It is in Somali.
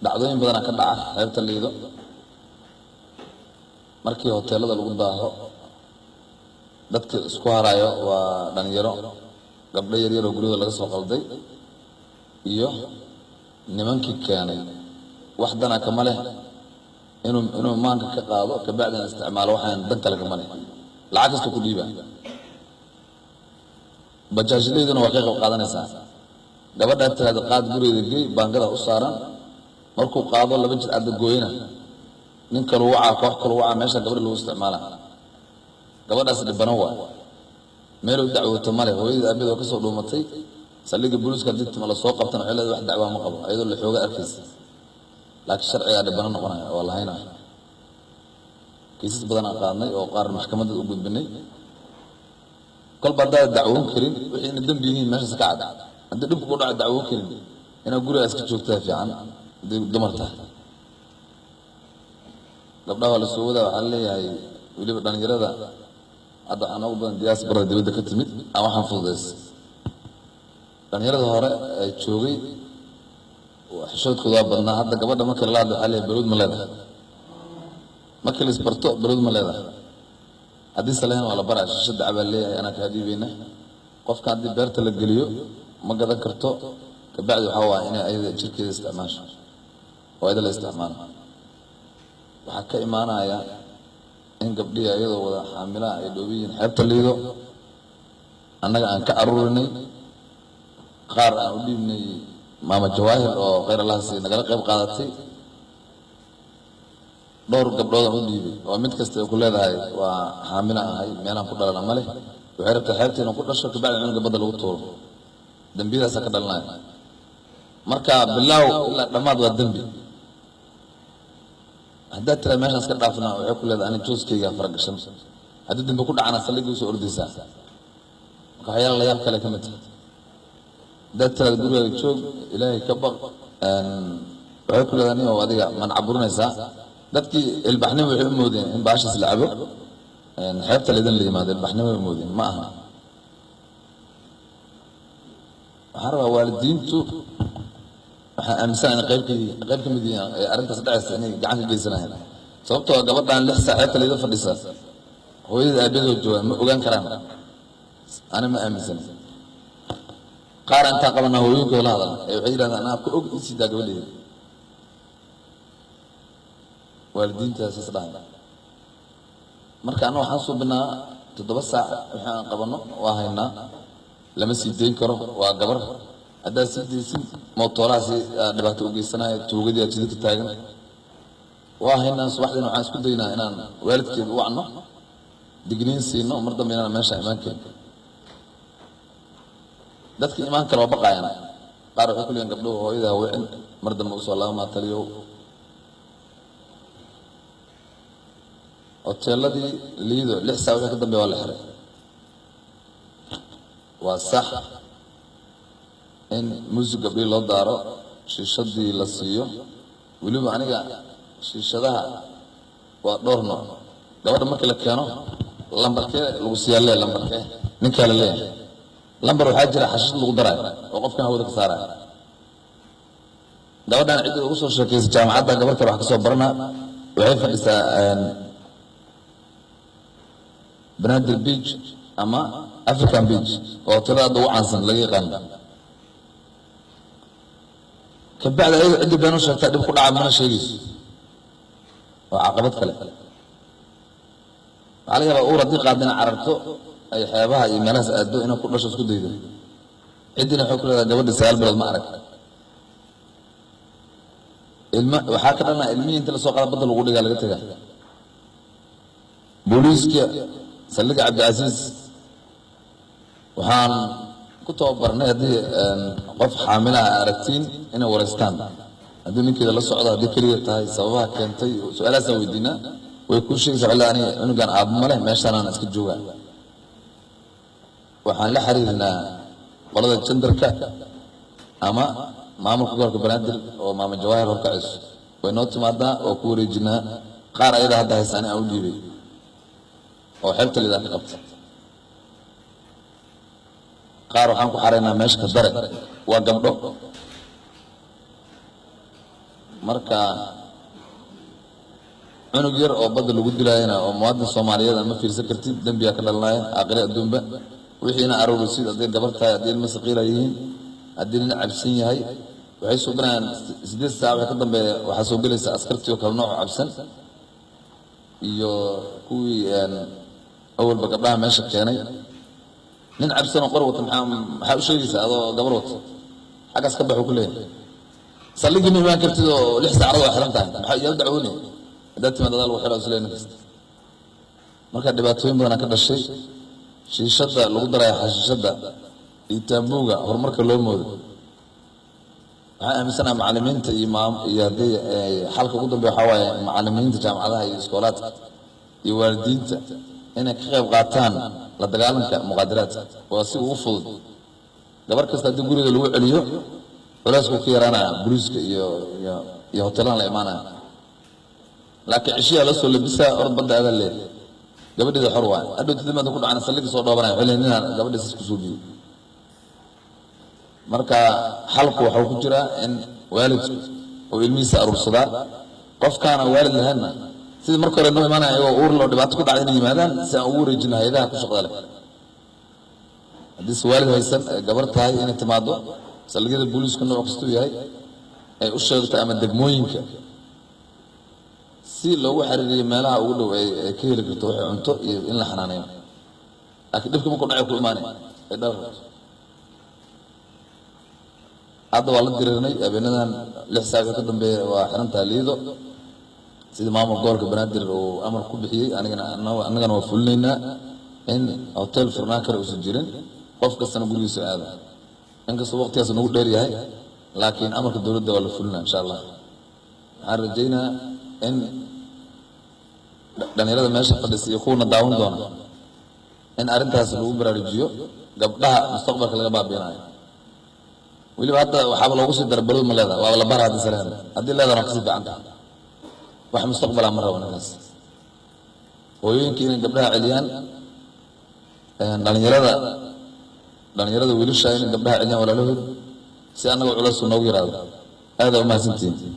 dhacdooyin badan ka dhaca xeebta Liido markii hoteelada lagu daaho dadka isku harayo waa dhalinyaro gabdho yar yar oo guriga laga soo qalday iyo nimankii keenay wax dana kama leh inuu maanka ka qaado ka bacdina isticmaalo waxaan dan kale kama leh lacag kasta ku dhiiba bajaajleeduna waa ka qayb qaadanaysaa gabadha tirada qaad guriga geey baangada u saaran markuu qaado laba jir aad gooyina nin kale waxa koox kale waxa meesha gabadha lagu isticmaala gabadhaas dhibana waa meel uu dacwooto male hooyada abeed oo ka soo dhuumatay saldhigga booliska dibta ma la soo qabtan xilada wax dacwo ma qabo ayadoo la xooga arkaysa laakiin sharciga dhibana noqonaya waa lahayna kiisas badan qaadnay oo qaar maxkamadda u gudbinay kolba dacwoon karin wixii dambi yihiin meesha ka cad hadii dhib ku dhaco dacwo karin ina guriga iska joogtaa fiican dumarta gabdhaha la soo wada waxa leeyahay waliba dhalinyarada hadda aan ugu badan diaspora dibadda ka timid ama waxaan fududeys dhalinyarada hore ay joogay xishoodkooda badnaa hadda gabadha markii la hadlo xalay baruud ma leedahay markii la isbarto baruud ma leedahay haddii salayn wala baraa shishada cabal leeyahay ana ka dhiibeyna qofka haddii beerta la geliyo ma gadan karto ka bacdi waxa waa inay ayada jirkeeda isticmaasho oo ayada la isticmaalo waxaa ka imaanaya in gabdhihi ayadoo wada xaamila ay dhoobiyiin xeebta Liido annaga aan ka aruurinay qaar aan u dhiibnay maama Jawaahir oo khayr Allah si nagala qayb qaadatay dhowr gabdhood aan u dhiibay oo mid kasta ay ku leedahay waa xaamila ahay meelaan ku dhalana male waxay rabtaa xeebta inuu ku dhasho ka bacdi cunuga badda lagu tuuro dambidaas ka dhalanaya marka bilaaw ilaa dhamaad waa dambi hadda tira meeshan iska dhaafna waxay ku leedahay jooskeyga faragashan haddii dambe ku dhacana saldhigga soo ordaysaa marka waxyaalo la yaab kale ka mid hadda tira guriga joog ilaahay ka baq waxay ku leedahay nin oo adiga man caburinaysaa dadkii ilbaxnimo waxay u moodeen in baashas la cabo xeebta Liidan la yimaado ilbaxnimo ay moodeen ma aha waxaan rabaa waalidiintu waxaan aaminsan qayb ka mid yihiin arrintaas dhacaysa inay gacan ka geysanayaan sababtoo gabadhan 6 saacadood Liido fadhisa hooyada aabadeed jooga ma ogaan karaan ana ma aaminsan qaar inta qabana hooyooyinka la hadal ay waxay yiraahdaan anaa ku og sida gabadheeda waalidiintaas isdhahay marka ana waxaan soo binaa 7 saac waxaan qabano waa haynaa lama sii deyn karo waa gabar hadda sidii mootoraasi dhibaato u geysanay tuugadii jidka taagan waa haynaa subaxdina waxaan isku daynaa inaan waalidkeed u wacno digniin siino mar dambe inaan meesha imaankeed dadka imaan kale waa baqayaan qaar waxay ku leeyihiin gabdhuhu hooyada wicin mar dambe u soo laabma taliyo hoteeladii Liido 6 saac ka dambe waa la xiray waa sax in music gabdhi loo daaro shiishadii la siiyo waliba aniga shiishadaha waa dhowr nooc gabadha markii la keeno lambarkee lagu siiyay lambarkee ninka la leeyahay lambar waxa jira xashid lagu daray oo qofkan hawada ka saaray gabadhan cid ugu soo sheekaysa jaamacadda gabar kale wax ka soo barana waxay fadhisaa Banadil Beach ama African Beach oo tirada ugu caansan laga yaqaan ka bacda ay cid baan u sheegtay dib ku dhaca mana sheegayso waa caqabad kale على جبا أورا دي قادنا عرفتو أي حيابها يملاس أدو إنه كل شيء سكود يده عندنا حكر جبل السيال بلد معركة وحاكرنا علمي أنت لسوق على بدل وقولي قال قلت بوليس كي سلك عبد العزيز وحان كنت أبرنا هذه قف حاملة عرفتين إنه ورستان هذول كذا للصعود هذه كريه تاي سواها كنتي سؤال سوي دينا ويكون شيء زعلاني إنه كان عبد ماله ما شاء الله نسكت جوا وحن لحرينا والله الجندرك أما ما مكبر كبرادل وما من جواهر وكعس ونوت ماذا وكوري جنا قار إذا هذا السنة أو جيبي وحلت لذا قبض قار وحنكو حرينا ماشي كدرك وقبله marka cunug yar oo badda lagu dilaayana oo muwaadin Soomaaliyeed ma fiirsan kartid dambiga ka dhalanaya aakhire adduunba wixiina aruurisid hadii gabar tahay hadii ilmo saqiir yihiin hadii nin cabsan yahay waxay soo galaan 8 saac ka dambeeya waxa soo galaysa askartiyo kala nooc cabsan iyo kuwii awalba gabdhaha meesha keenay nin cabsan oo qorwata maxaa u sheegaysaa adoo gabar wata xagaas ka baxo ku leeyahay salligii ma kartid oo 6 saacadood oo xiran tahay maxaa iyada dacwoonay dadka madada lagu xiro isleena kasta marka dhibaatooyin badan ka dhashay shiishada lagu daray xashiishada iyo taambuuga horumarka loo moodo waxaan aaminsanahay macallimiinta iyo hadii xalka ugu dambeeya waxa waaye macallimiinta jaamacadaha iyo iskoolaadka iyo waalidiinta inay ka qayb qaataan la dagaalanka muqaadaraadka waa si ugu fudud gabar kasta hadii guriga lagu celiyo culaysku ku yaraanaya booliiska iyo hoteelada la imaanaya laakiin cishiya la soo labisa orod badda aad leeyahay gabadhida xor waa adoo tidmaada ku dhacana salliga soo dhoobanaya xileenina gabadhiisa isku soo biyo marka xalku waxa ku jira in waalidku oo ilmihiisa aruursada qofkaana waalid lahana sidii marka hore noo imaanaya oo uur loo dhibaato ku dhacay inay yimaadaan si aan ugu wareejino hay'adaha ku shaqada leh hadii waalid haysan gabar tahay inay timaado salligada booliiska nooc kasta yahay ay u sheegto ama degmooyinka si loogu xariiriyo meelaha ugu dhow ay ka heli karto wax cunto iyo in la xanaaneeyo laakiin dhibka ma ku dhacay ku imaanay ay dhar hadda waa la dirirnay habeenadan 6 saac ka dambeeya waa xirantaa liido sida maamul gobolka Banaadir oo amar ku bixiyay anagana waa fulinaynaa in hotel furnaan kale uusan jirin qof kastana gurigiisa aado inkastoo waqtigaas nagu dheer yahay laakiin amarka dawladda waa la fulinaa insha Allah waxaan rajaynaa in dhalinyarada meesha fadhiisa iyo kuwana daawan doona in arrintaas lagu baraarujiyo gabdhaha mustaqbalka laga baabiinayo weliba hadda waxaaba loogu sii darbaloood ma leedahay waa la baraa hadii salaam haddii leedana waa kasii fiican tahay wax mustaqbala ma rabo ninkaas hooyooyinka inay gabdhaha celiyaan dhalinyarada wiilasha inay gabdhaha celiyaan walaalahood si annaga culays noogu yaraado aad u mahadsantihiin